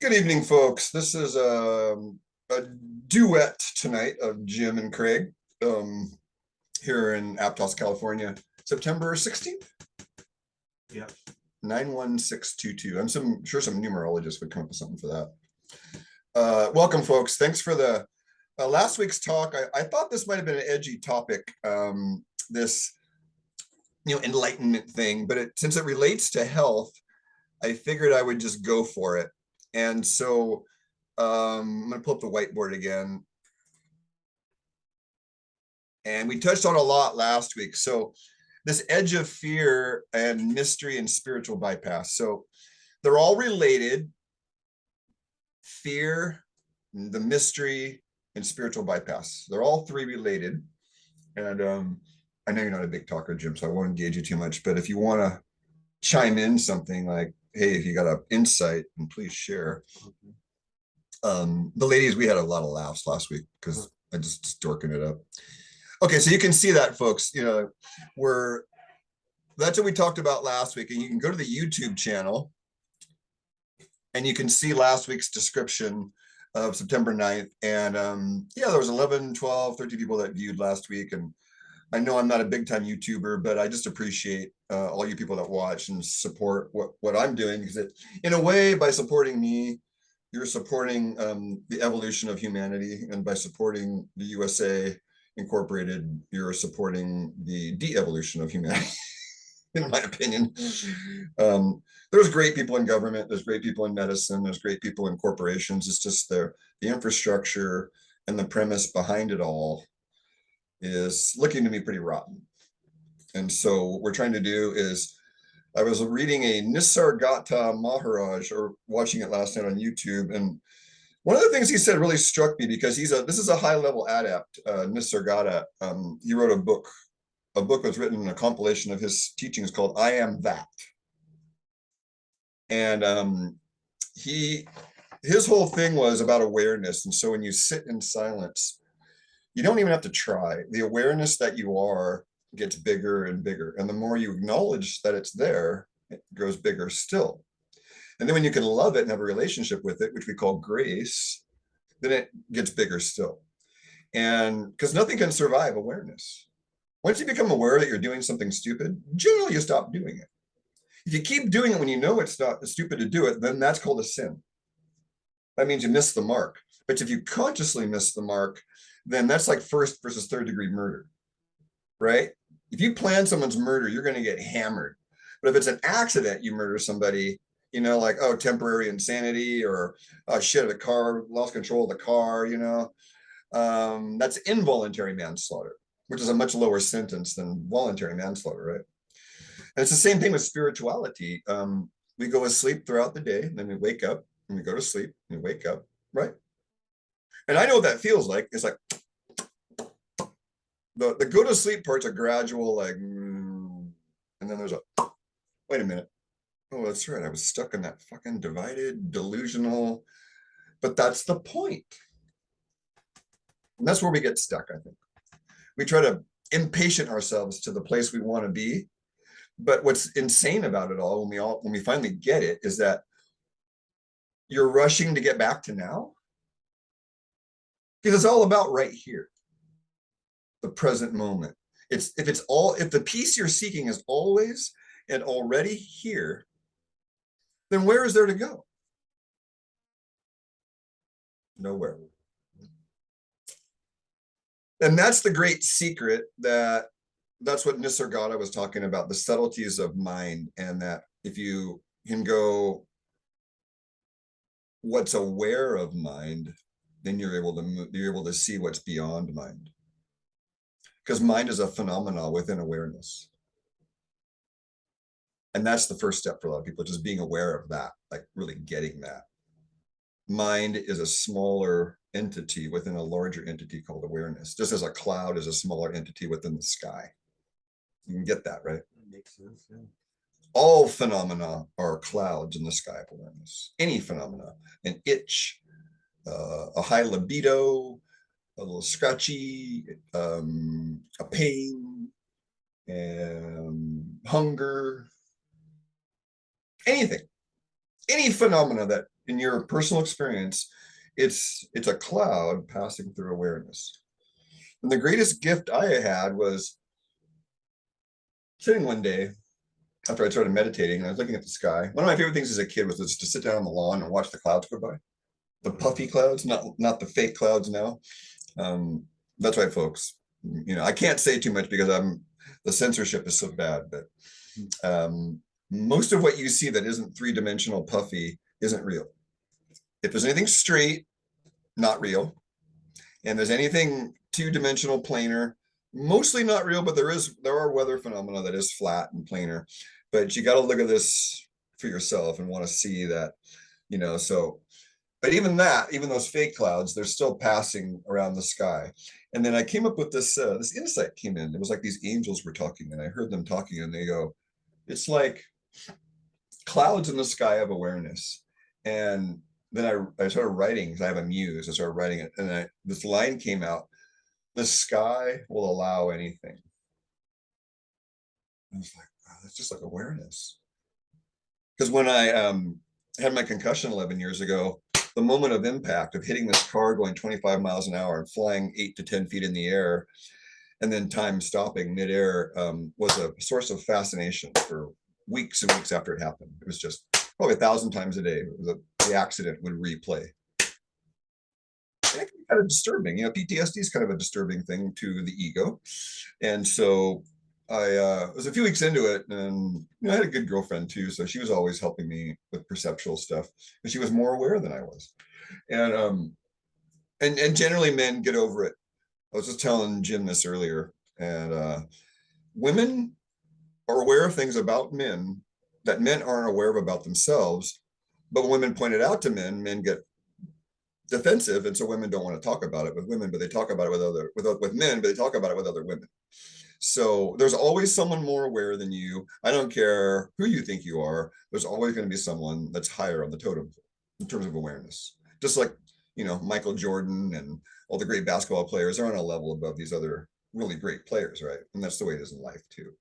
Good evening, folks. This is a duet tonight of Jim and Craig um, here in Aptos, California, September 16th, Yeah. 91622. Sure some numerologists would come up with something for that. Welcome, folks. Thanks for the last week's talk. I thought this might have been an edgy topic, this enlightenment thing, but since it relates to health, I figured I would just go for it. And so I'm going to pull up the whiteboard again. And we touched on a lot last week. So this edge of fear and mystery and spiritual bypass. So they're all related. Fear, the mystery, and spiritual bypass. They're all three related. And I know you're not a big talker, Jim, so I won't engage you too much. But if you want to chime in something like, hey, if you got an insight, and please share. The ladies, we had a lot of laughs last week because I just dorking it up. Okay, so you can see that, folks. That's what we talked about last week, and you can go to the YouTube channel and you can see last week's description of September 9th. And there was 11, 12, 13 people that viewed last week. And I know I'm not a big time YouTuber, but I just appreciate all you people that watch and support what I'm doing, because in a way, by supporting me, you're supporting the evolution of humanity, and by supporting the USA Incorporated, you're supporting the de-evolution of humanity, in my opinion. There's great people in government, there's great people in medicine, there's great people in corporations. It's just the infrastructure and the premise behind it all is looking to me pretty rotten. And so what we're trying to do is, I was reading a Nisargadatta Maharaj, or watching it last night on YouTube, and one of the things he said really struck me, because this is a high-level adept, Nisargadatta. He wrote a book. A book was written in a compilation of his teachings called I Am That. And his whole thing was about awareness. And so when you sit in silence, you don't even have to try. The awareness that you are gets bigger and bigger. And the more you acknowledge that it's there, it grows bigger still. And then when you can love it and have a relationship with it, which we call grace, then it gets bigger still. And because nothing can survive awareness. Once you become aware that you're doing something stupid, generally you stop doing it. If you keep doing it when you know it's not stupid to do it, then that's called a sin. That means you miss the mark. But if you consciously miss the mark, then that's like first versus third degree murder, right? If you plan someone's murder, you're going to get hammered. But if it's an accident, you murder somebody, like, oh, temporary insanity, or oh, shit, the car, lost control of the car, that's involuntary manslaughter, which is a much lower sentence than voluntary manslaughter, right? And it's the same thing with spirituality. We go asleep throughout the day, and then we wake up, and we go to sleep, and we wake up, right? And I know what that feels like. It's like the go to sleep part's a gradual, like, and then there's a, wait a minute. Oh, that's right. I was stuck in that fucking divided, delusional, but that's the point. And that's where we get stuck, I think. We try to impatient ourselves to the place we want to be. But what's insane about it all, when we finally get it, is that you're rushing to get back to now. Because it's all about right here, the present moment. If the peace you're seeking is always and already here, then where is there to go? Nowhere. And that's the great secret, that's what Nisargadatta was talking about, the subtleties of mind, and that if you can go what's aware of mind, then you're able to see what's beyond mind. Because mind is a phenomena within awareness. And that's the first step for a lot of people, just being aware of that, like really getting that. Mind is a smaller entity within a larger entity called awareness, just as a cloud is a smaller entity within the sky. You can get that, right? That makes sense, yeah. All phenomena are clouds in the sky of awareness. Any phenomena, an itch, a high libido, a little scratchy, a pain, hunger, anything, any phenomena that in your personal experience, it's a cloud passing through awareness. And the greatest gift I had was sitting one day after I started meditating, and I was looking at the sky. One of my favorite things as a kid was just to sit down on the lawn and watch the clouds go by. The puffy clouds, not the fake clouds now. That's right, folks. I can't say too much because the censorship is so bad, but most of what you see that isn't three-dimensional puffy isn't real. If there's anything straight, not real. And there's anything two-dimensional planar, mostly not real, but there are weather phenomena that is flat and planar. But you got to look at this for yourself and want to see that, so. But even those fake clouds, they're still passing around the sky. And then I came up with this insight came in. It was like these angels were talking, and I heard them talking, and they go, it's like clouds in the sky of awareness. And then I started writing, because I have a muse. I started writing it, and this line came out: the sky will allow anything. I was like, wow, that's just like awareness. Because when I had my concussion 11 years ago, the moment of impact of hitting this car going 25 miles an hour and flying 8 to 10 feet in the air, and then time stopping midair, was a source of fascination for weeks and weeks after it happened. It was just probably 1,000 times a day. The accident would replay. And it can be kind of disturbing. PTSD is kind of a disturbing thing to the ego. And so I was a few weeks into it, and I had a good girlfriend too, so she was always helping me with perceptual stuff, and she was more aware than I was. And generally men get over it. I was just telling Jim this earlier, and women are aware of things about men that men aren't aware of about themselves. But when women point it out to men, men get defensive, and so women don't want to talk about it with women, but they talk about it with men, but they talk about it with other women. So there's always someone more aware than you. I don't care who you think you are. There's always going to be someone that's higher on the totem in terms of awareness. Just like, Michael Jordan and all the great basketball players are on a level above these other really great players, right? And that's the way it is in life too.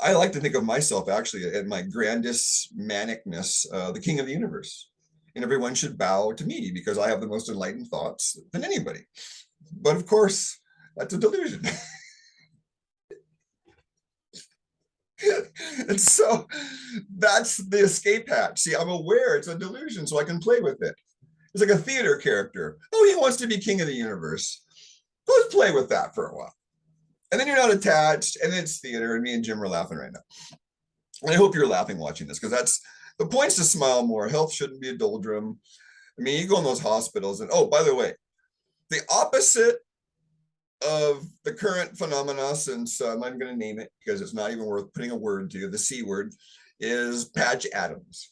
I like to think of myself actually at my grandest manicness, the king of the universe. And everyone should bow to me because I have the most enlightened thoughts than anybody. But of course, that's a delusion. And so that's the escape hatch. See, I'm aware it's a delusion, so I can play with it. It's like a theater character. Oh, he wants to be king of the universe. Let's play with that for a while. And then you're not attached, and it's theater, and me and Jim are laughing right now. And I hope you're laughing watching this, because that's the point's to smile more. Health shouldn't be a doldrum. I mean, you go in those hospitals, and oh, by the way, the opposite of the current phenomena, since I'm not even going to name it because it's not even worth putting a word to, the C word, is Patch Adams.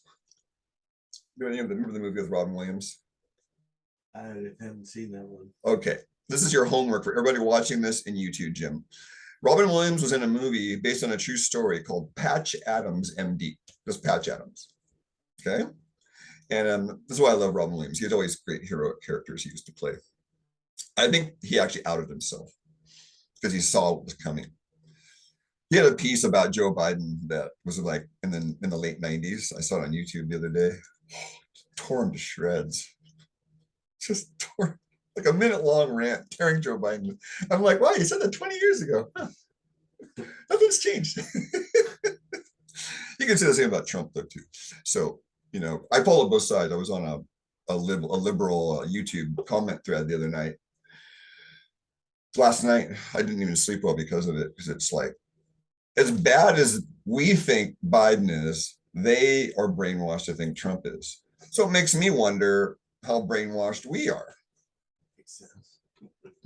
Remember the movie with Robin Williams? I haven't seen that one. Okay, this is your homework for everybody watching this in YouTube, Jim. Robin Williams was in a movie based on a true story called Patch Adams, MD. Just Patch Adams. Okay, and this is why I love Robin Williams. He had always great heroic characters he used to play. I think he actually outed himself because he saw what was coming. He had a piece about Joe Biden that was like in the late 90s. I saw it on YouTube the other day. Torn to shreds. Just torn, like a minute-long rant tearing Joe Biden. I'm like, wow, you said that 20 years ago. Huh. Nothing's changed. You can say the same about Trump though too. So, I followed both sides. I was on a liberal YouTube comment thread the other night. Last night, I didn't even sleep well because of it, because it's like, as bad as we think Biden is, they are brainwashed to think Trump is. So it makes me wonder how brainwashed we are.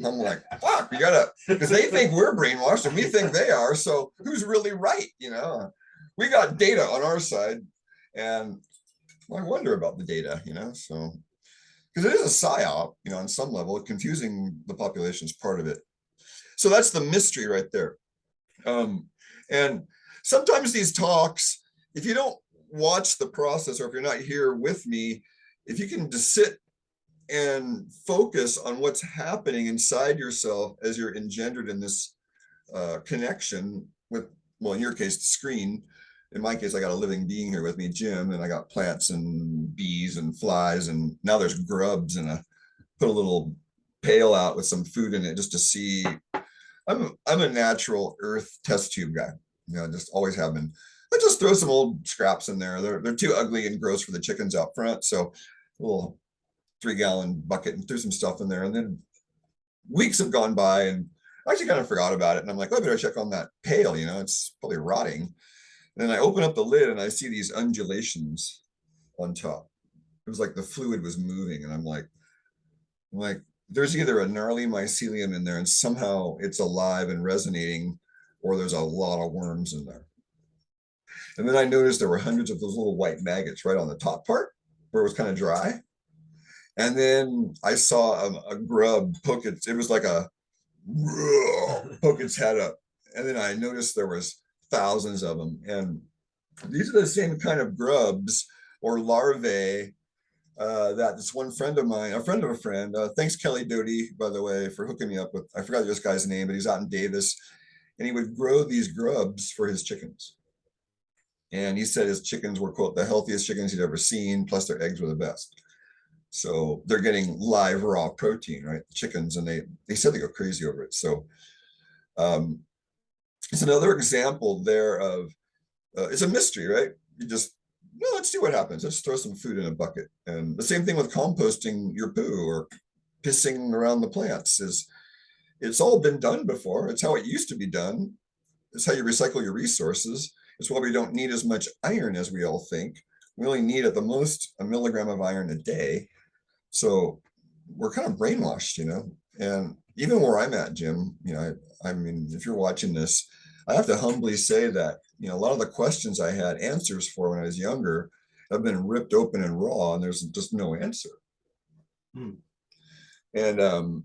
I'm like, fuck, we gotta, because they think we're brainwashed and we think they are. So who's really right? We got data on our side, and I wonder about the data, so. Because it is a psyop, on some level, confusing the population is part of it. So that's the mystery right there. And sometimes these talks, if you don't watch the process, or if you're not here with me, if you can just sit and focus on what's happening inside yourself as you're engendered in this connection with, well, in your case, the screen, in my case, I got a living being here with me, Jim, and I got plants and bees and flies, and now there's grubs, and I put a little pail out with some food in it just to see. I'm a natural earth test tube guy. You know, just always have been. I just throw some old scraps in there. They're too ugly and gross for the chickens out front, so a little 3-gallon bucket and threw some stuff in there, and then weeks have gone by, and I actually kind of forgot about it. And I'm like, oh, I better check on that pail. You know, it's probably rotting. And then I open up the lid and I see these undulations on top. It was like the fluid was moving, and I'm like, there's either a gnarly mycelium in there and somehow it's alive and resonating, or there's a lot of worms in there. And then I noticed there were hundreds of those little white maggots right on the top part where it was kind of dry. And then I saw a grub poke it was like a poke its head up. And then I noticed there was thousands of them. And these are the same kind of grubs or larvae that this one friend of mine, a friend of a friend, thanks Kelly Doty, by the way, for hooking me up with, I forgot this guy's name, but he's out in Davis, and he would grow these grubs for his chickens. And he said his chickens were, quote, the healthiest chickens he'd ever seen, plus their eggs were the best. So they're getting live raw protein, right? Chickens, and they said they go crazy over it. So it's another example there of it's a mystery, right? You just, well, let's see what happens. Let's throw some food in a bucket. And the same thing with composting your poo or pissing around the plants is it's all been done before. It's how it used to be done. It's how you recycle your resources. It's why we don't need as much iron as we all think. We only need at the most 1 milligram of iron a day. So we're kind of brainwashed, you know. And even where I'm at, Jim, you know, I mean, if you're watching this, I have to humbly say that, you know, a lot of the questions I had answers for when I was younger have been ripped open and raw, and there's just no answer. Hmm. And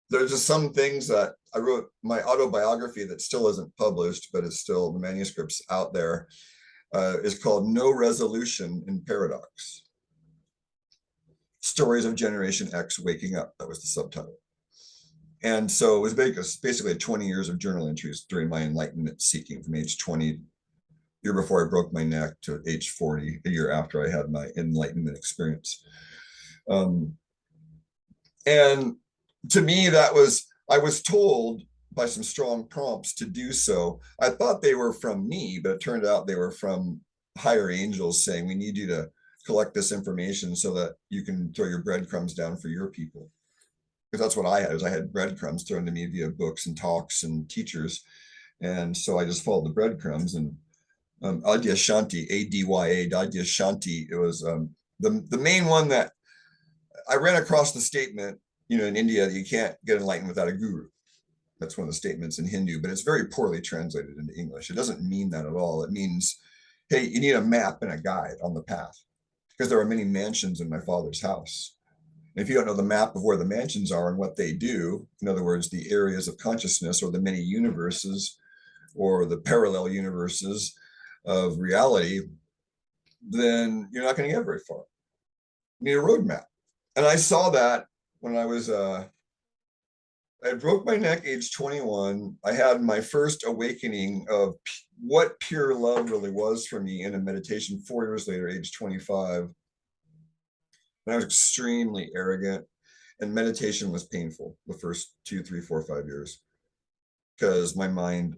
there's just some things that I wrote my autobiography that still isn't published, but it's still, the manuscript's out there, is called No Resolution in Paradox. Stories of Generation X Waking Up. That was the subtitle. And so it was basically 20 years of journal entries during my enlightenment seeking from age 20, year before I broke my neck, to age 40, a year after I had my enlightenment experience. And to me, I was told by some strong prompts to do so. I thought they were from me, but it turned out they were from higher angels saying, we need you to collect this information so that you can throw your breadcrumbs down for your people. Because that's what I had, is I had breadcrumbs thrown to me via books and talks and teachers. And so I just followed the breadcrumbs. And Adya Shanti, ADYA, Adya Shanti, it was the main one that I ran across the statement, you know, in India, you can't get enlightened without a guru. That's one of the statements in Hindu, but it's very poorly translated into English. It doesn't mean that at all. It means, hey, you need a map and a guide on the path, because there are many mansions in my father's house. And if you don't know the map of where the mansions are and what they do, in other words, the areas of consciousness or the many universes or the parallel universes of reality, then you're not going to get very far. You need a roadmap. And I saw that when I was, I broke my neck age 21. I had my first awakening of what pure love really was for me in a meditation 4 years later, age 25. And I was extremely arrogant, and meditation was painful the first 2, 3, 4, 5 years, because my mind,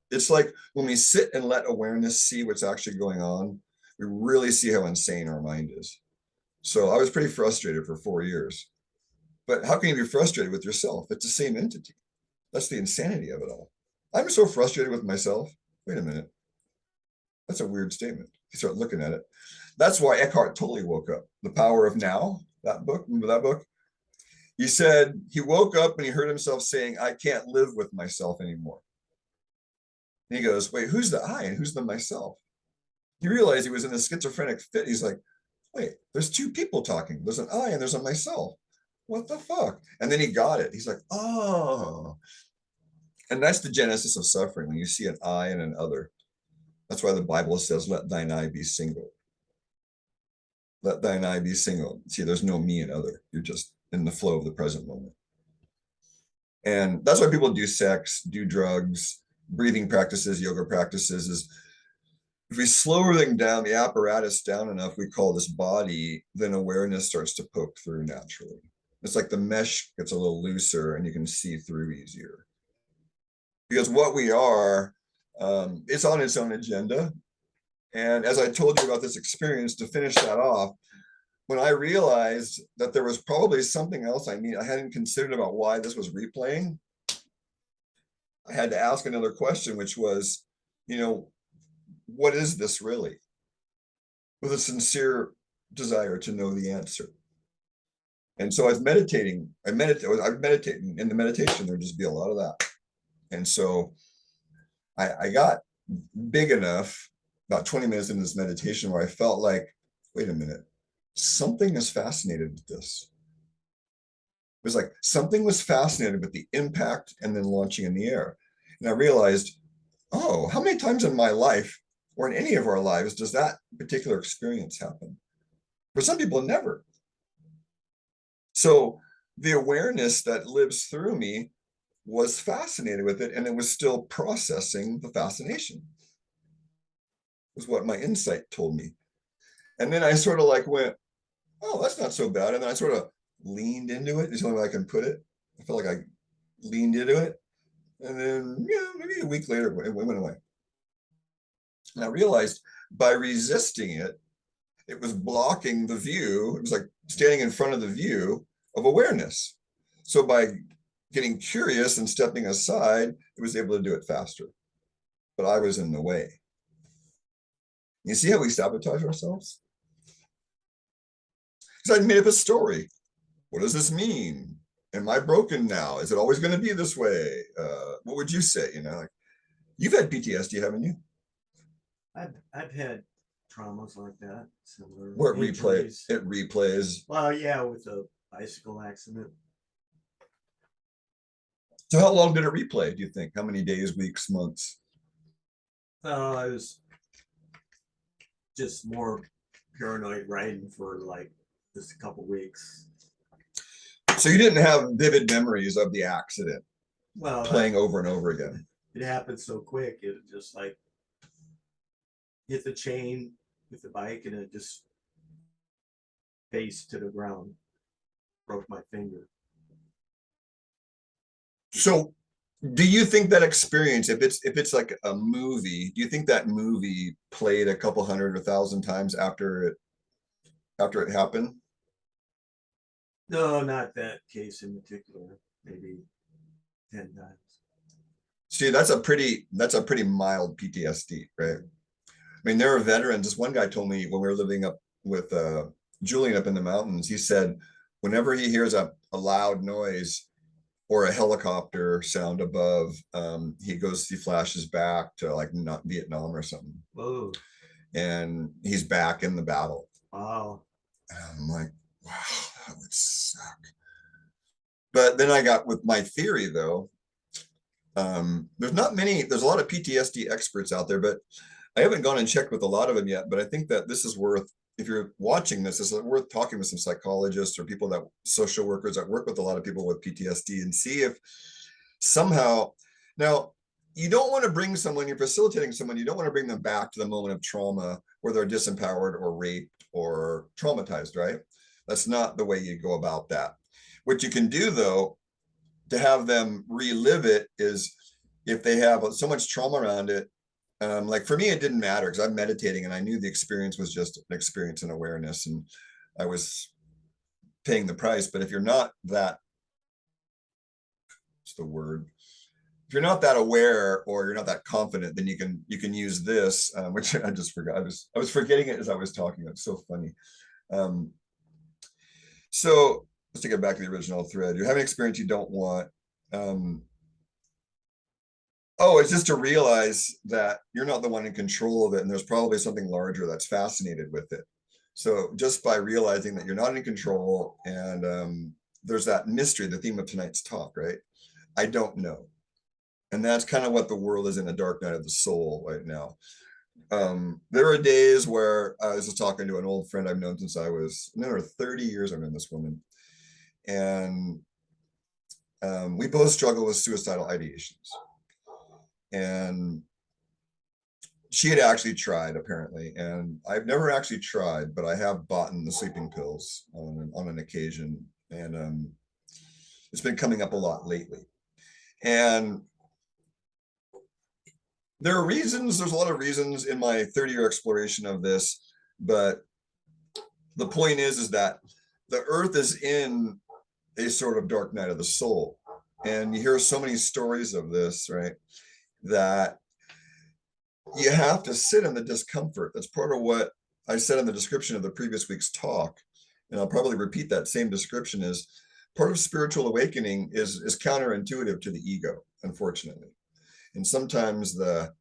it's like when we sit and let awareness see what's actually going on, we really see how insane our mind is. So I was pretty frustrated for 4 years. But how can you be frustrated with yourself? It's the same entity. That's the insanity of it all. I'm so frustrated with myself. Wait a minute. That's a weird statement. You start looking at it. That's why Eckhart Tolle woke up. The Power of Now, that book, remember that book? He said he woke up and he heard himself saying, I can't live with myself anymore. And he goes, wait, who's the I and who's the myself? He realized he was in a schizophrenic fit. He's like, wait, there's two people talking. There's an I and there's a myself. What the fuck? And then he got it. He's like, oh. And that's the genesis of suffering, when you see an I and an other. That's why the Bible says, let thine I be single. Let thine I be single. See, there's no me and other. You're just in the flow of the present moment. And that's why people do sex, do drugs, breathing practices, yoga practices, is If we slow everything down, the apparatus down enough, we call this body, then awareness starts to poke through naturally. It's like the mesh gets a little looser and you can see through easier. Because what we are, it's on its own agenda. And as I told you about this experience, to finish that off, when I realized that there was probably something else I hadn't considered about why this was replaying, I had to ask another question, which was, you know, what is this really? With a sincere desire to know the answer. And so I was meditating. I was meditating. In the meditation, there'd just be a lot of that. And so I got big enough about 20 minutes into this meditation where I felt like, wait a minute, something is fascinated with this. It was like something was fascinated with the impact and then launching in the air. And I realized, oh, how many times in my life or in any of our lives does that particular experience happen? For some people, never. So the awareness that lives through me was fascinated with it, and it was still processing the fascination, was what my insight told me. And then I sort of like went, oh, that's not so bad. And then I sort of leaned into it. It's the only way I can put it. I felt like I leaned into it. And then, yeah, maybe a week later, it went away. And I realized by resisting it, it was blocking the view. It was like standing in front of the view of awareness. So by getting curious and stepping aside, it was able to do it faster. But I was in the way. You see how we sabotage ourselves? Because I made up a story. What does this mean? Am I broken now? Is it always going to be this way? What would you say? You know, like, you've had PTSD, haven't you? I've had traumas like that, similar Where it injuries. replays. Well, yeah, with a bicycle accident. So how long did it replay, do you think? How many days, weeks, months? I was just more paranoid riding for like just a couple weeks. So you didn't have vivid memories of the accident Well, playing over and over again. it happened so quick. It just like hit the chain with the bike and it just face to the ground, broke my finger. So do you think that experience, if it's like a movie, do you think that movie played a couple hundred or thousand times after it happened? No, not that case in particular. Maybe 10 times. See, that's a pretty mild PTSD, right? I mean, there are veterans. This one guy told me when we were living up with Julian up in the mountains, he said whenever he hears a loud noise or a helicopter sound above, he flashes back to like not Vietnam or something. Whoa. And he's back in the battle. Wow. And I'm like, wow, that would suck. But then I got with my theory though. There's a lot of PTSD experts out there, but I haven't gone and checked with a lot of them yet. But I think that this is worth, if you're watching this, is worth talking with some psychologists or social workers that work with a lot of people with PTSD and see if somehow, now you don't want to bring someone, you're facilitating someone, you don't want to bring them back to the moment of trauma where they're disempowered or raped or traumatized, right? That's not the way you go about that. What you can do though, to have them relive it, is if they have so much trauma around it. Like for me, it didn't matter because I'm meditating and I knew the experience was just an experience and awareness, and I was paying the price. But if you're not that, what's the word? If you're not that aware or you're not that confident, then you can use this, which I just forgot. I was forgetting it as I was talking. It's so funny. Um, so let's take it back to the original thread. You have an experience you don't want. Oh, it's just to realize that you're not the one in control of it, and there's probably something larger that's fascinated with it. So just by realizing that you're not in control, and there's that mystery, the theme of tonight's talk, right? I don't know. And that's kind of what the world is in a dark night of the soul right now. There are days where I was just talking to an old friend I've known since I was, no, 30 years I've known this woman. And we both struggle with suicidal ideations. And she had actually tried apparently, and I've never actually tried, but I have bought the sleeping pills on an occasion, and it's been coming up a lot lately. And there are reasons, there's a lot of reasons in my 30-year exploration of this, but the point is that the earth is in a sort of dark night of the soul. And you hear so many stories of this, right? That you have to sit in the discomfort. That's part of what I said in the description of the previous week's talk. And I'll probably repeat that same description. Is part of spiritual awakening is counterintuitive to the ego, unfortunately. And sometimes well,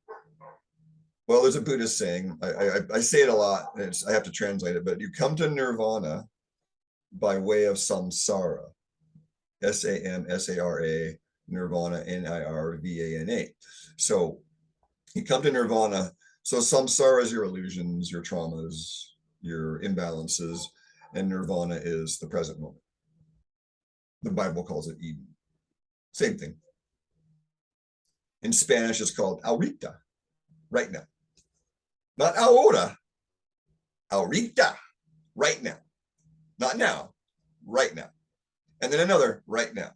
there's a Buddhist saying, I say it a lot, I have to translate it, but you come to nirvana by way of samsara, S-A-M-S-A-R-A, nirvana, N-I-R-V-A-N-A. So you come to nirvana. So samsara is your illusions, your traumas, your imbalances, and nirvana is the present moment. The Bible calls it Eden. Same thing. In Spanish, it's called ahorita, right now. Not ahora, ahorita, right now. Not now, right now. And then another, right now.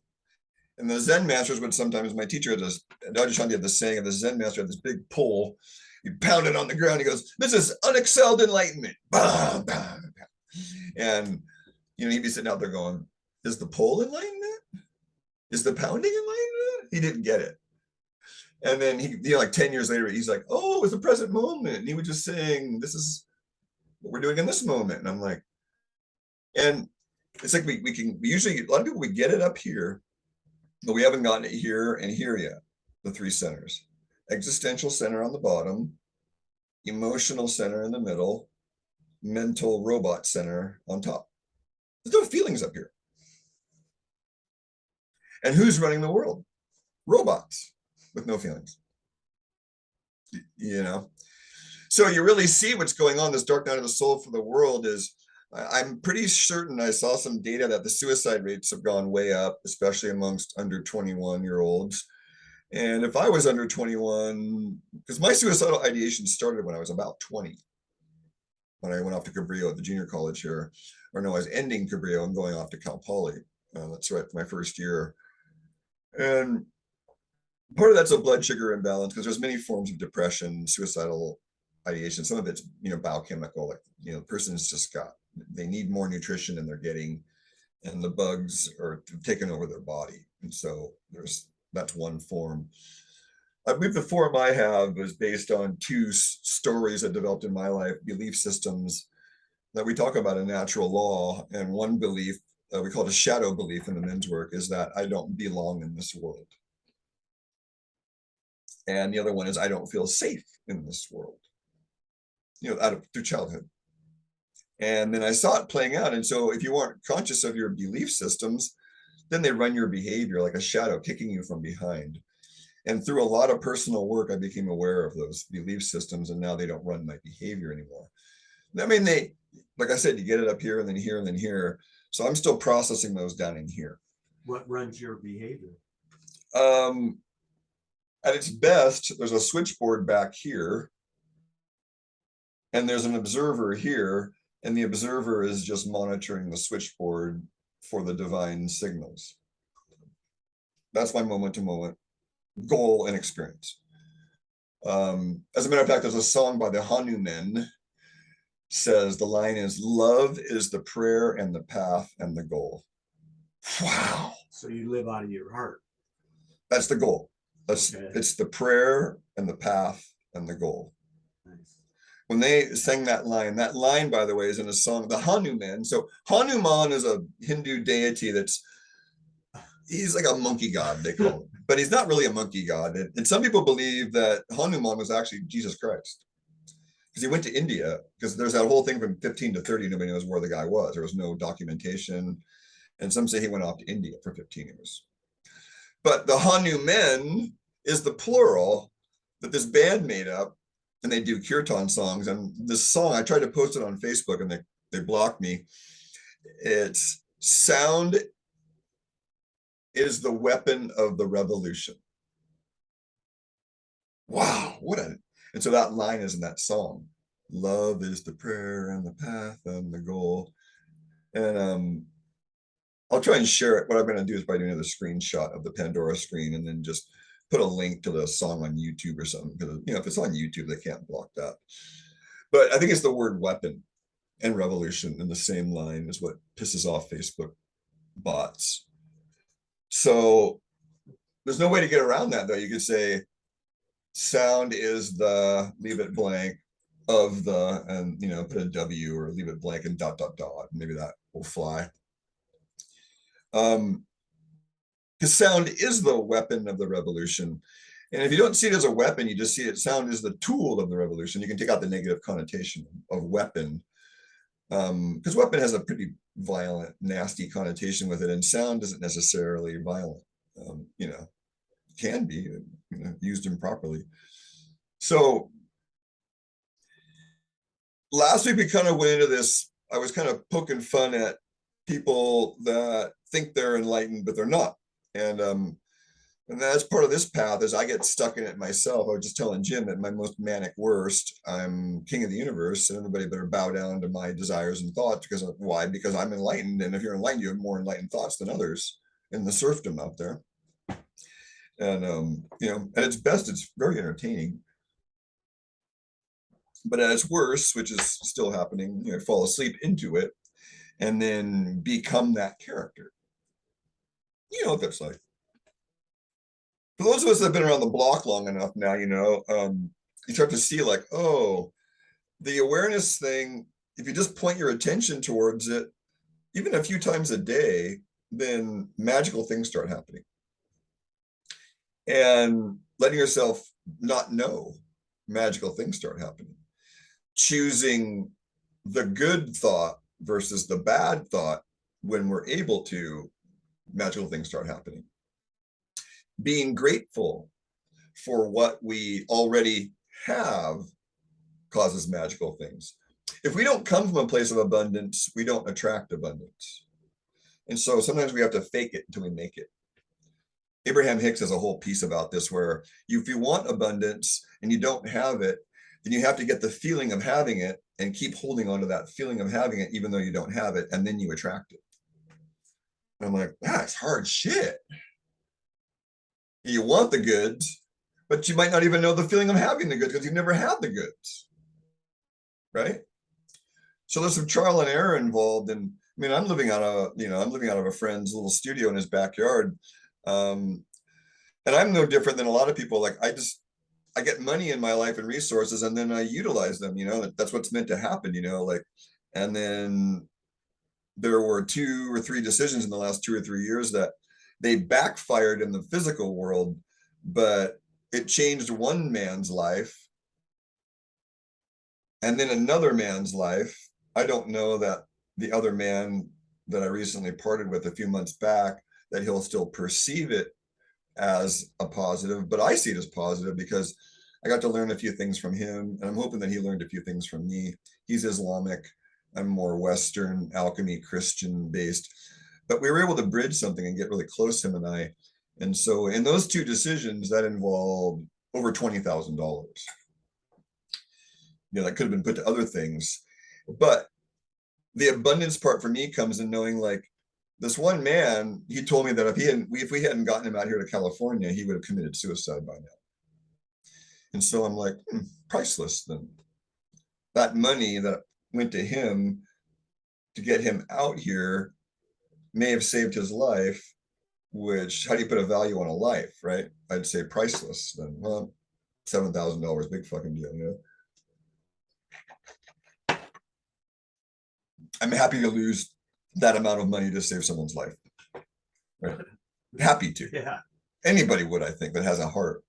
And the Zen masters would sometimes, my teacher had this, Dajashanti had this saying of the Zen master had this big pole. He pounded on the ground. He goes, "This is unexcelled enlightenment." Bah, bah, bah. And, he'd be sitting out there going, "Is the pole enlightenment? Is the pounding enlightenment?" He didn't get it. And then like 10 years later, he's like, "Oh, it's the present moment." And he was just saying, "This is what we're doing in this moment." And I'm like, and it's like we usually, a lot of people, we get it up here, but we haven't gotten it here and here yet. The three centers: existential center on the bottom, emotional center in the middle, mental robot center on top. There's no feelings up here. And who's running the world? Robots with no feelings. So you really see what's going on. This dark night of the soul for the world is, I'm pretty certain I saw some data that the suicide rates have gone way up, especially amongst under 21-year-olds. And if I was under 21, because my suicidal ideation started when I was about 20, when I went off to Cabrillo at the junior college here, or no, I was ending Cabrillo and going off to Cal Poly. That's right, my first year. And part of that's a blood sugar imbalance, because there's many forms of depression, suicidal ideation. Some of it's biochemical, like the person's just they need more nutrition than they're getting, and the bugs are taking over their body. And so that's one form. I believe the form I have is based on two stories that developed in my life, belief systems that we talk about in natural law. And one belief, we call it a shadow belief in the men's work, is that I don't belong in this world. And the other one is I don't feel safe in this world, through childhood. And then I saw it playing out. And so if you aren't conscious of your belief systems, then they run your behavior like a shadow, kicking you from behind. And through a lot of personal work, I became aware of those belief systems, and now they don't run my behavior anymore. I mean, like I said, you get it up here and then here and then here. So I'm still processing those down in here. What runs your behavior? At its best, there's a switchboard back here, and there's an observer here, and the observer is just monitoring the switchboard for the divine signals. That's my moment-to-moment goal and experience. As a matter of fact, there's a song by the Hanuman, says, the line is, "Love is the prayer and the path and the goal." Wow. So you live out of your heart. That's the goal. It's the prayer and the path and the goal. Nice. When they sang that line, by the way, is in a song, the Hanuman. So Hanuman is a Hindu deity he's like a monkey god, they call him, but he's not really a monkey god. And some people believe that Hanuman was actually Jesus Christ, because he went to India, because there's that whole thing from 15 to 30, nobody knows where the guy was. There was no documentation. And some say he went off to India for 15 years. But the Hanuman is the plural that this band made up, and they do kirtan songs. And this song, I tried to post it on Facebook and they blocked me. It's sound is the weapon of the revolution. Wow, And so that line is in that song. Love is the prayer and the path and the goal. And I'll try and share it. What I'm going to do is probably do another screenshot of the Pandora screen and then just put a link to the song on YouTube or something. Because, you know, if it's on YouTube, they can't block that. But I think it's the word weapon and revolution in the same line is what pisses off Facebook bots. So there's no way to get around that, though. You could say sound is the, leave it blank, of the, and, you know, put a W or leave it blank and dot, dot, dot. Maybe that will fly. Because sound is the weapon of the revolution. And if you don't see it as a weapon, you just see it, sound is the tool of the revolution. You can take out the negative connotation of weapon. Because weapon has a pretty violent, nasty connotation with it, and sound isn't necessarily violent. You know, can be, you know, used improperly. So last week we kind of went into this. I was kind of poking fun at people that think they're enlightened, but they're not. And that's part of this path is I get stuck in it myself. I was just telling Jim at my most manic worst, I'm king of the universe and everybody better bow down to my desires and thoughts because of, why? Because I'm enlightened. And if you're enlightened, you have more enlightened thoughts than others in the serfdom out there. And, you know, at its best, it's very entertaining. But at its worst, which is still happening, you know, fall asleep into it and then become that character. You know what that's like. For those of us that have been around the block long enough now, you know, you start to see like, oh, the awareness thing, if you just point your attention towards it, even a few times a day, then magical things start happening. And letting yourself not know, magical things start happening. Choosing the good thought versus the bad thought when we're able to, magical things start happening. Being grateful for what we already have causes magical things. If we don't come from a place of abundance, we don't attract abundance. And so sometimes we have to fake it until we make it. Abraham Hicks has a whole piece about this where if you want abundance and you don't have it, then you have to get the feeling of having it and keep holding on to that feeling of having it, even though you don't have it, and then you attract it. And I'm like, that's hard shit. You want the goods, but you might not even know the feeling of having the goods because you've never had the goods, right? So there's some trial and error involved. And I mean, I'm living out of a friend's little studio in his backyard. And I'm no different than a lot of people. Like I get money in my life and resources and then I utilize them, you know, that's what's meant to happen, you know, like, and then there were 2 or 3 decisions in the last 2 or 3 years that they backfired in the physical world, but it changed one man's life and then another man's life. I don't know that the other man that I recently parted with a few months back, that he'll still perceive it as a positive, but I see it as positive because I got to learn a few things from him, and I'm hoping that he learned a few things from me. He's Islamic, I'm more Western, Alkemy, Christian based, but we were able to bridge something and get really close, him and I. And so in those 2 decisions, that involved over $20,000. You know, that could have been put to other things, but the abundance part for me comes in knowing like this one man, he told me that if we hadn't gotten him out here to California, he would have committed suicide by now. And so I'm like, priceless then. That money that went to him to get him out here may have saved his life, which, how do you put a value on a life, right? I'd say priceless then. Well, $7,000, big fucking deal, you know? I'm happy to lose that amount of money to save someone's life. Right? Happy to. Yeah. Anybody would, I think, that has a heart.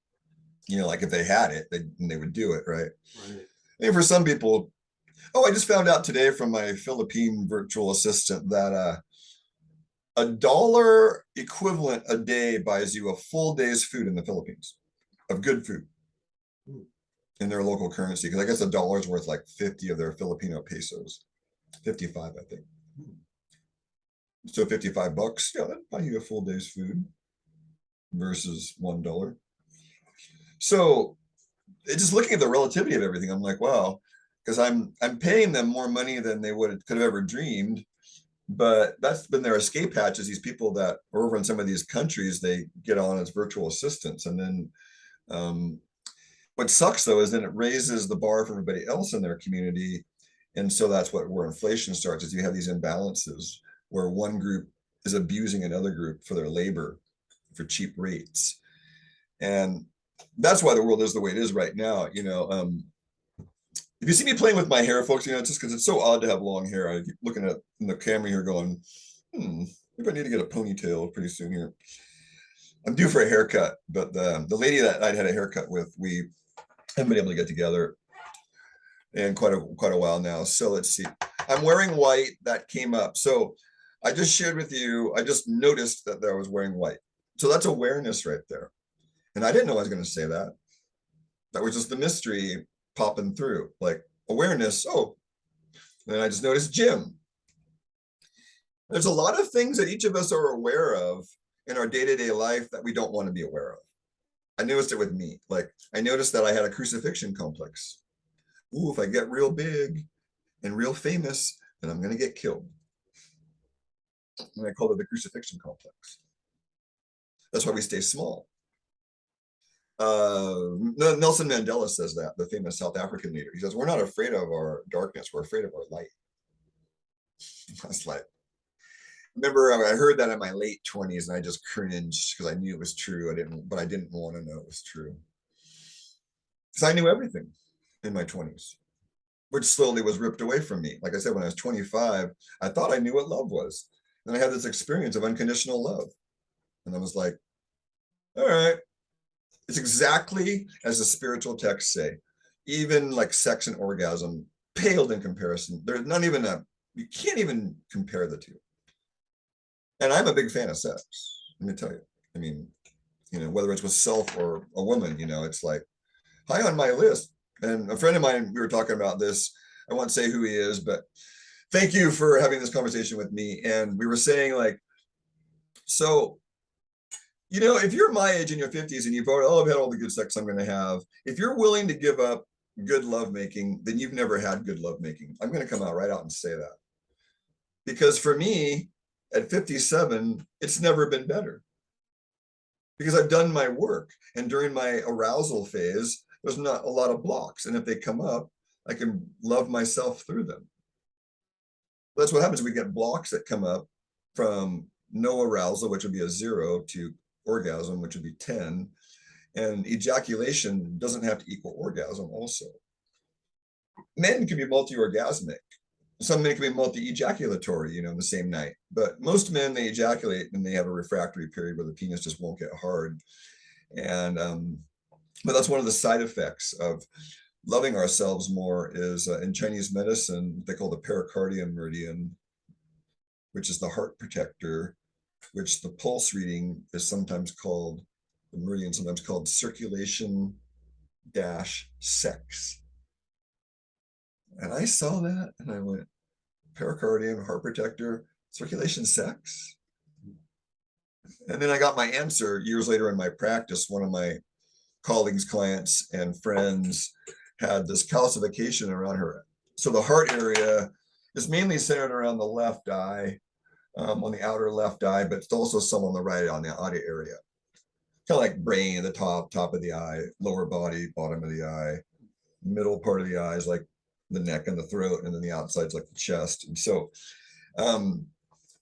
You know, like if they had it, they would do it, right? Right. And for some people, I just found out today from my Philippine virtual assistant that $1 equivalent a day buys you a full day's food in the Philippines, of good food in their local currency. Because I guess $1 is worth like 50 of their Filipino pesos, 55, I think. So $55, yeah, that'd buy you a full day's food versus $1. So just looking at the relativity of everything, I'm like, wow, because I'm paying them more money than they could have ever dreamed. But that's been their escape hatches. These people that are over in some of these countries, they get on as virtual assistants. And then what sucks though is then it raises the bar for everybody else in their community. And so that's where inflation starts, is you have these imbalances where one group is abusing another group for their labor for cheap rates. And that's why the world is the way it is right now. If you see me playing with my hair, folks, it's just because it's so odd to have long hair. I keep looking at in the camera here going, maybe I need to get a ponytail pretty soon here. I'm due for a haircut, but the lady that I'd had a haircut with, we haven't been able to get together in quite a while now. So let's see. I'm wearing white. That came up. So I just shared with you, I just noticed that I was wearing white. So that's awareness right there. And I didn't know I was going to say that. That was just the mystery popping through, like awareness. Oh, and then I just noticed Jim. There's a lot of things that each of us are aware of in our day-to-day life that we don't want to be aware of. I noticed it with me. Like I noticed that I had a crucifixion complex. Ooh, if I get real big and real famous, then I'm going to get killed. And I called it the crucifixion complex. That's why we stay small. Nelson Mandela says that, the famous South African leader. He says, we're not afraid of our darkness, we're afraid of our light. I was like, remember I heard that in my late 20s and I just cringed because I knew it was true. But I didn't want to know it was true. Because I knew everything in my 20s, which slowly was ripped away from me. Like I said, when I was 25, I thought I knew what love was. And I had this experience of unconditional love. And I was like, all right, it's exactly as the spiritual texts say. Even like sex and orgasm paled in comparison. There's not even you can't even compare the two. And I'm a big fan of sex, let me tell you. I mean, whether it's with self or a woman, it's like high on my list. And a friend of mine, we were talking about this. I won't say who he is, but thank you for having this conversation with me. And we were saying like, so if you're my age in your 50s and you've already, I've had all the good sex I'm going to have, if you're willing to give up good lovemaking, then you've never had good lovemaking. I'm going to come out right out and say that. Because for me, at 57, it's never been better. Because I've done my work. And during my arousal phase, there's not a lot of blocks. And if they come up, I can love myself through them. That's what happens. We get blocks that come up from no arousal, which would be a 0, to orgasm, which would be 10. And ejaculation doesn't have to equal orgasm also. Men can be multi-orgasmic. Some men can be multi-ejaculatory, in the same night. But most men, they ejaculate and they have a refractory period where the penis just won't get hard. And but that's one of the side effects of loving ourselves more is in Chinese medicine, they call the pericardium meridian, which is the heart protector, which the pulse reading is sometimes called, the meridian sometimes called circulation dash sex. And I saw that and I went, pericardium, heart protector, circulation sex. And then I got my answer years later in my practice. One of my colleagues, clients, and friends had this calcification around her. So the heart area is mainly centered around the left eye, on the outer left eye, but it's also some on the right, on the outer area. Kind of like brain at the top of the eye, lower body, bottom of the eye, middle part of the eye is like the neck and the throat, and then the outside's like the chest. And so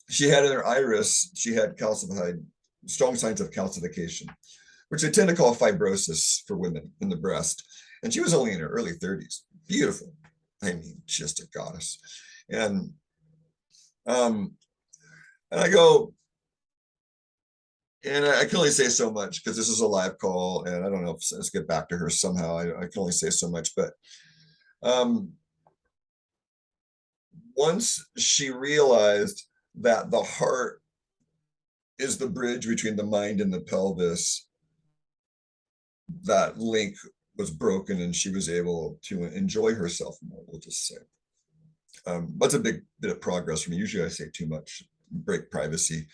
she had in her iris, she had calcified, strong signs of calcification, which they tend to call fibrosis for women in the breast. And she was only in her early 30s. Beautiful. I mean, just a goddess. And I go, and I can only say so much because this is a live call, and I don't know if let's get back to her somehow. I can only say so much, but once she realized that the heart is the bridge between the mind and the pelvis, that link was broken and she was able to enjoy herself more, we'll just say. That's a big bit of progress for me. Usually I say too much, break privacy.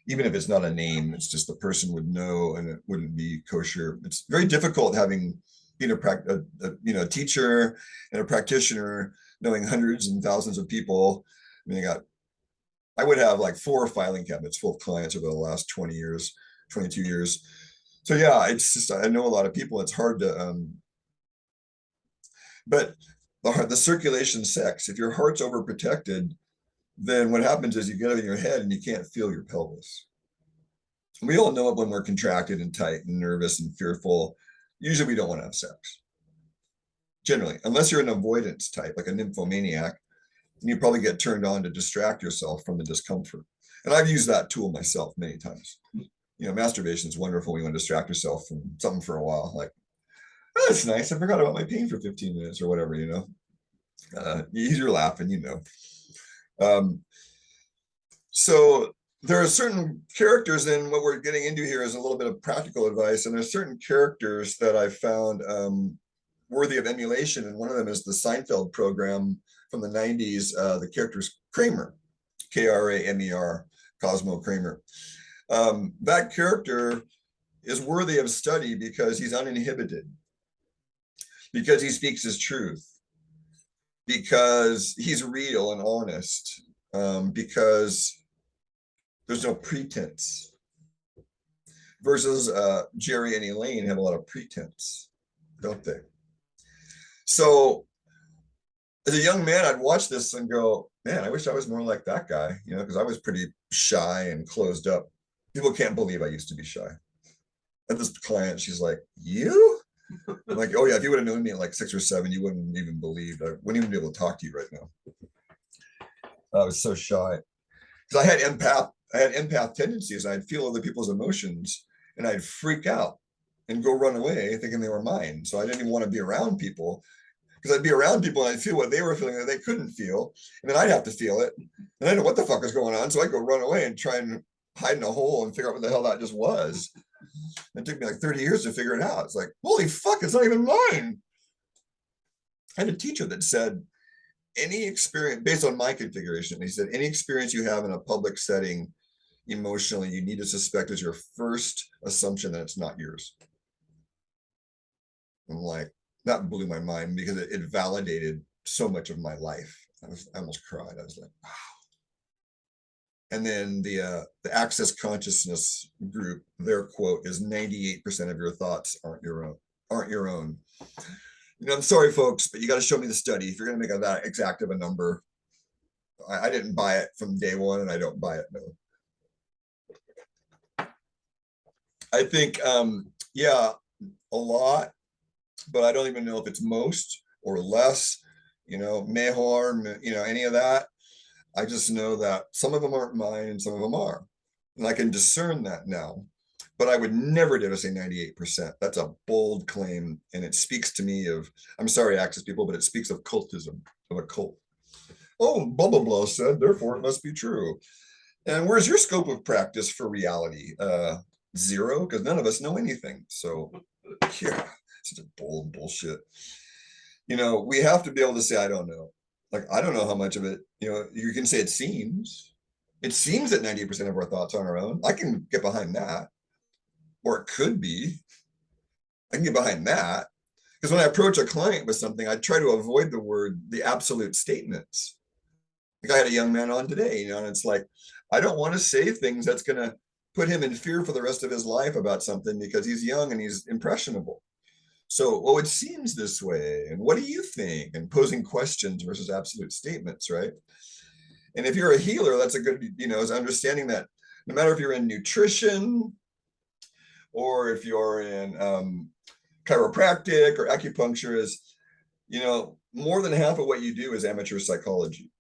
Even if it's not a name, it's just the person would know and it wouldn't be kosher. It's very difficult having being a teacher and a practitioner, knowing hundreds and thousands of people. I mean, I would have like 4 filing cabinets full of clients over the last 20 years, 22 years. So yeah, it's just, I know a lot of people. It's hard to, but the circulation sex, if your heart's overprotected, then what happens is you get it in your head and you can't feel your pelvis. We all know it when we're contracted and tight and nervous and fearful. Usually we don't want to have sex. Generally, unless you're an avoidance type, like a nymphomaniac, and you probably get turned on to distract yourself from the discomfort. And I've used that tool myself many times. Masturbation is wonderful when you want to distract yourself from something for a while. Like, oh, that's nice. I forgot about my pain for 15 minutes or whatever, you're laughing. Um, so there are certain characters, and what we're getting into here is a little bit of practical advice. And there's certain characters that I found worthy of emulation. And one of them is the Seinfeld program from the 90s. The character's Kramer, Kramer, Cosmo Kramer. That character is worthy of study because he's uninhibited, because he speaks his truth, because he's real and honest, because there's no pretense. Versus Jerry and Elaine have a lot of pretense, don't they? So as a young man, I'd watch this and go, man, I wish I was more like that guy, because I was pretty shy and closed up. People can't believe I used to be shy. And this client, she's like, you? I'm like, oh yeah, if you would have known me at like 6 or 7, you wouldn't even believe. I wouldn't even be able to talk to you right now. I was so shy. Because I had empath tendencies. I'd feel other people's emotions and I'd freak out and go run away thinking they were mine. So I didn't even want to be around people, because I'd be around people and I'd feel what they were feeling that they couldn't feel. And then I'd have to feel it. And I didn't know what the fuck was going on. So I'd go run away and try and hide in a hole and figure out what the hell that just was. It took me like 30 years to figure it out. It's like, holy fuck, it's not even mine. I had a teacher that said, any experience, based on my configuration, he said, any experience you have in a public setting emotionally, you need to suspect as your first assumption that it's not yours. I'm like, that blew my mind because it validated so much of my life. I almost cried. I was like, wow. And then the Access Consciousness group, their quote is 98% of your thoughts aren't your own. I'm sorry, folks, but you got to show me the study. If you're going to make that exact of a number, I didn't buy it from day one, and I don't buy it, no. I think, yeah, a lot, but I don't even know if it's most or less, mejor, any of that. I just know that some of them aren't mine and some of them are. And I can discern that now. But I would never dare say 98%. That's a bold claim. And it speaks to me of, I'm sorry, Access people, but it speaks of cultism, of a cult. Oh, blah, blah, blah said, therefore it must be true. And where's your scope of practice for reality? 0, because none of us know anything. So yeah, such a bold bullshit. We have to be able to say, I don't know. Like, I don't know how much of it, you can say it seems that 98% of our thoughts are on our own. I can get behind that. Or it could be. I can get behind that. Because when I approach a client with something, I try to avoid the absolute statements. Like I had a young man on today, and it's like, I don't want to say things that's going to put him in fear for the rest of his life about something because he's young and he's impressionable. So, well, it seems this way. And what do you think? And posing questions versus absolute statements, right? And if you're a healer, that's a good, is understanding that no matter if you're in nutrition or if you're in chiropractic or acupuncture, is, more than half of what you do is amateur psychology.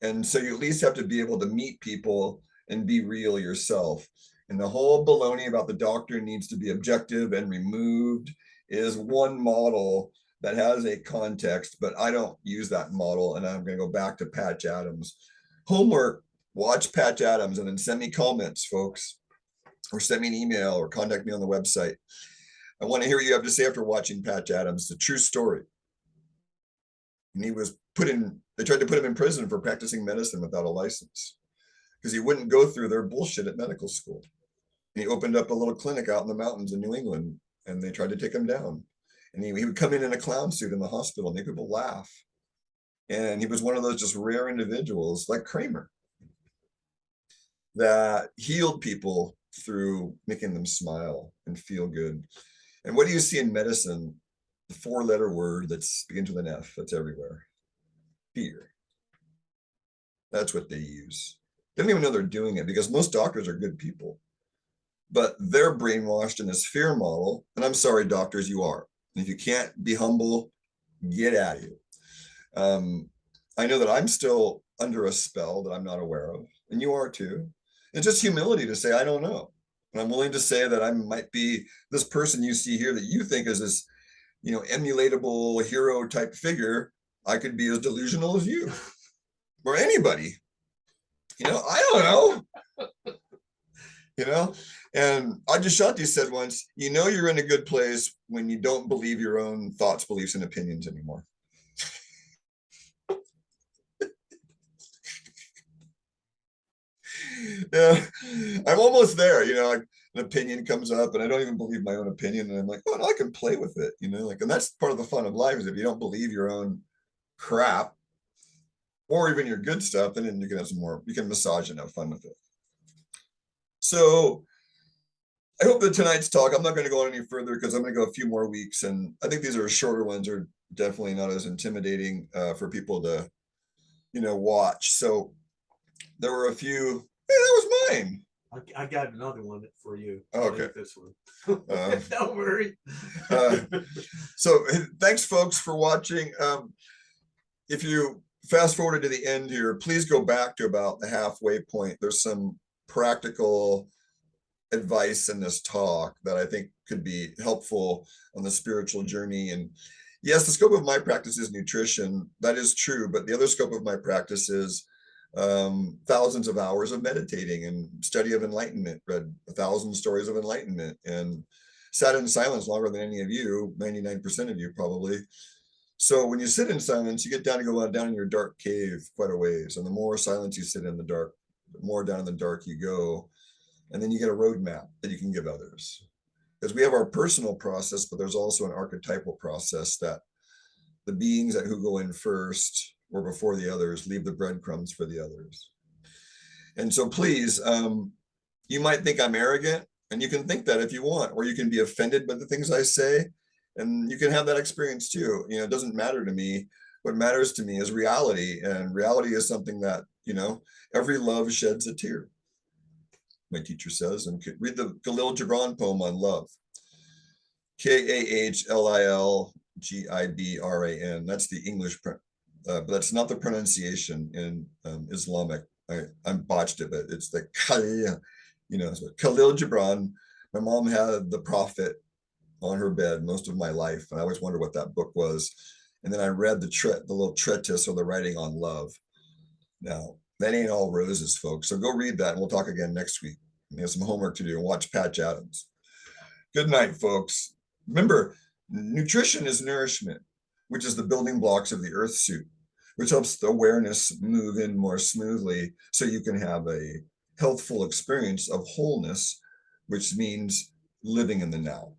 And so you at least have to be able to meet people and be real yourself. And the whole baloney about the doctor needs to be objective and removed is one model that has a context, but I don't use that model. And I'm going to go back to Patch Adams. Homework, watch Patch Adams and then send me comments, folks, or send me an email or contact me on the website. I want to hear what you have to say after watching Patch Adams. It's a true story. And he was they tried to put him in prison for practicing medicine without a license because he wouldn't go through their bullshit at medical school. And he opened up a little clinic out in the mountains in New England and they tried to take him down. And he would come in a clown suit in the hospital and make people laugh. And he was one of those just rare individuals like Kramer that healed people through making them smile and feel good. And what do you see in medicine? The 4-letter word that's begins with an F, that's everywhere. Fear. That's what they use. They don't even know they're doing it because most doctors are good people, but they're brainwashed in this fear model. And I'm sorry, doctors, you are. And if you can't be humble, get out of here. I know that I'm still under a spell that I'm not aware of, and you are too. It's just humility to say, I don't know. And I'm willing to say that I might be this person you see here that you think is this, emulatable hero type figure. I could be as delusional as you or anybody. I don't know. And Adyashanti said once, you're in a good place when you don't believe your own thoughts, beliefs, and opinions anymore. Yeah, I'm almost there. Like an opinion comes up and I don't even believe my own opinion. And I'm like, oh, no, I can play with it, and that's part of the fun of life is if you don't believe your own crap or even your good stuff, and then you can have some more, you can massage and have fun with it. So I hope that tonight's talk, I'm not going to go on any further because I'm going to go a few more weeks. And I think these are shorter ones are definitely not as intimidating for people to, watch. So there were a few, hey, that was mine. I got another one for you. Okay. Like this one. Don't worry. So thanks folks for watching. If you fast forwarded to the end here, please go back to about the halfway point. There's some practical advice in this talk that I think could be helpful on the spiritual journey. And yes, the scope of my practice is nutrition. That is true. But the other scope of my practice is thousands of hours of meditating and study of enlightenment, read 1,000 stories of enlightenment, and sat in silence longer than any of you, 99% of you probably. So when you sit in silence, you get down to go down in your dark cave quite a ways. And the more silence you sit in the dark, the more down in the dark you go. And then you get a roadmap that you can give others. Because we have our personal process, but there's also an archetypal process that the beings who go in first or before the others leave the breadcrumbs for the others. And so please, you might think I'm arrogant, and you can think that if you want, or you can be offended by the things I say, and you can have that experience too. It doesn't matter to me. What matters to me is reality, and reality is something that, every love sheds a tear, my teacher says. And read the Khalil Gibran poem on love. Kahlilgibran. That's the English, but that's not the pronunciation in Islamic. I botched it, but it's the Khalil, Khalil Gibran. My mom had the Prophet on her bed most of my life, and I always wondered what that book was. And then I read the little treatise or the writing on love. Now, that ain't all roses, folks. So go read that, and we'll talk again next week. We have some homework to do and watch Patch Adams. Good night, folks. Remember, nutrition is nourishment, which is the building blocks of the earth suit, which helps the awareness move in more smoothly so you can have a healthful experience of wholeness, which means living in the now.